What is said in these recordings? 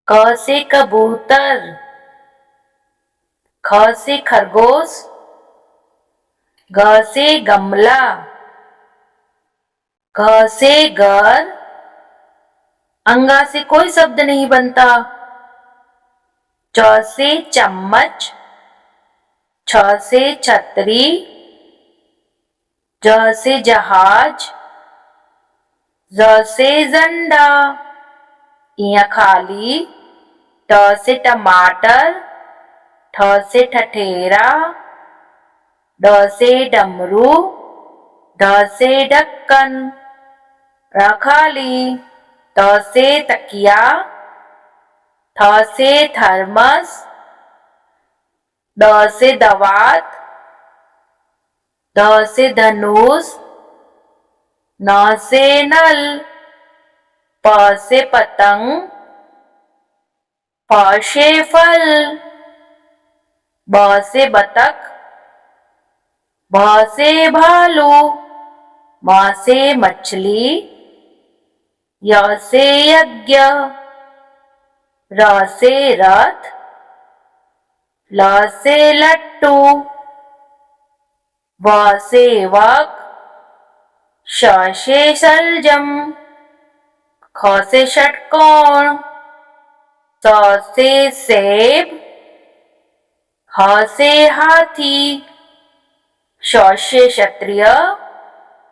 क से कबूतर, ख से खरगोश, ग से गमला, घ से घर, अंगा से कोई शब्द नहीं बनता। च से चम्मच, छ से छतरी, ज से जहाज, ज से झंडा, इया खाली। ट से टमाटर, ठ से ठठेरा, ड से डमरू, ढ से ढक्कन, र खाली। त से तकिया, थ से थर्मस, द से दवात, ध से धनुष, न से नल, प से पतंग, फ से फल, ब से बतख, भ से भालू, म से मछली, य से यज्ञ, र से रथ, ल से लट्टू, व से वक, श से शलजम, ख से षटकोण, स से सेब, ह से हाथी, श से क्षत्रिय,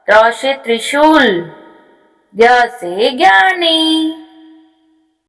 त्र से त्रिशूल, ज्ञ से ज्ञानी।